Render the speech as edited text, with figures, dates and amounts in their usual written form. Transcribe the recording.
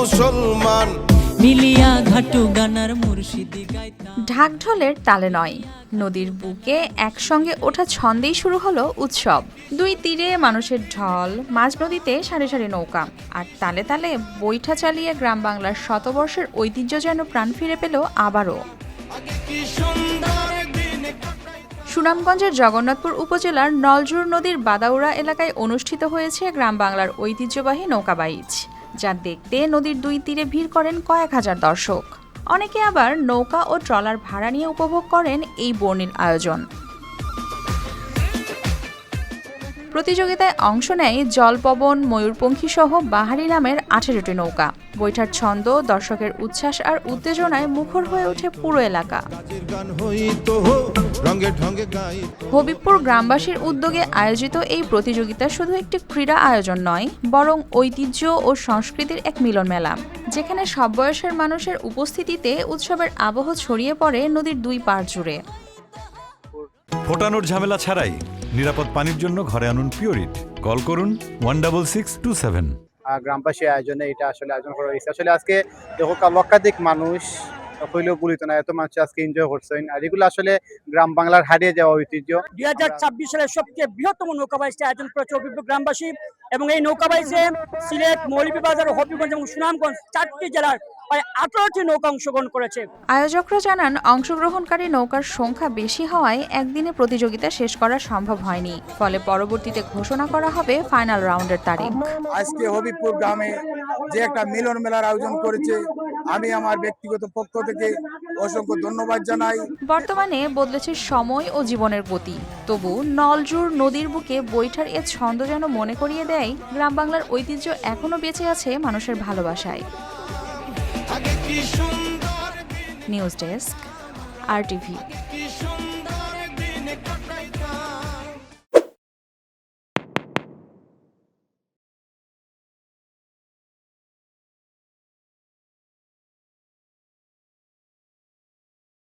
মুসলমান মিলিয়া ঘাটু গানার মুর্শিদি গাইতা ঢাকঢোলের তালে নয়, নদীর বুকে একসঙ্গে ওঠা ছন্দেই শুরু হলো উৎসব। দুই তীরে মানুষের ঢল, মাঝ নদীতে সারি সারি নৌকা, আর তালে তালে বৈঠা চালিয়ে গ্রাম বাংলার শতবর্ষের ঐতিহ্য যেন প্রাণ ফিরে পেল আবারও। সুনামগঞ্জের জগন্নাথপুর উপজেলার নলজুর নদীর বাদাউড়া এলাকায় অনুষ্ঠিত হয়েছে গ্রাম বাংলার ঐতিহ্যবাহী নৌকাবাইচ, যা দেখতে নদীর দুই তীরে ভিড় করেন কয়েক হাজার দর্শক। অনেকে আবার নৌকা ও ট্রলার ভাড়া নিয়ে উপভোগ করেন এই বর্ণিল আয়োজন। প্রতিযোগিতায় অংশ নেয় জলপবন, ময়ূরপঙ্খী সহ বাহারি নামের 18টি নৌকা। বৈঠার ছন্দ, দর্শকের উচ্ছ্বাস আর উত্তেজনায় মুখর হয়ে ওঠে পুরো এলাকা। হবিবপুর গ্রামবাসীর উদ্যোগে আয়োজিত এই প্রতিযোগিতা শুধু একটি ক্রীড়া আয়োজন নয়, বরং ঐতিহ্য ও সংস্কৃতির এক মিলন মেলা, যেখানে সব বয়সের মানুষের উপস্থিতিতে উৎসবের আবহ ছড়িয়ে পড়ে নদীর দুই পাড় জুড়ে। ফোটানোর ঝামেলা ছাড়াই নিরাপদ পানির জন্য ঘরে আনুন পিওরিট। কল করুন 16627। গ্রামবাসী আয়োজনে এটা আসলে আয়োজন করা হয়েছে। আসলে আজকে দেখো লক্ষাধিক মানুষ হইলেও বলিত না, এত মানুষ আজকে এনজয় করছেন। আর এগুলো আসলে গ্রাম বাংলার হারিয়ে যাওয়া ঐতিহ্য। 2026 সালের সবচেয়ে বৃহত্তম নৌকাবাইজটি আয়োজন করেছে হবিবপুর গ্রামবাসী, এবং এই নৌকাবাইজে সিলেট, মৌলভীবাজার, হবিগঞ্জ এবং সুনামগঞ্জ 4টি জেলার প্রায় 18টি নৌকা অংশগ্রহণ করেছে। আয়োজকরা জানান, অংশগ্রহণকারী নৌকার সংখ্যা বেশি হওয়ায় একদিনে প্রতিযোগিতা শেষ করা সম্ভব হয়নি, ফলে পরবর্তীতে ঘোষণা করা হবে ফাইনাল রাউন্ডের তারিখ। আজকে হবিবপুর গ্রামে যে একটা মিলন মেলার আয়োজন করেছে, আমি আমার ব্যক্তিগত পক্ষ থেকে অসংখ্য ধন্যবাদ জানাই। বর্তমানে বদলেছে সময় ও জীবনের গতি, তবু নলজুর নদীর বুকে বৈঠার এ ছন্দ যেন মনে করিয়ে দেয় গ্রাম বাংলার ঐতিহ্য এখনো বেঁচে আছে মানুষের ভালোবাসায়। News desk, RTV।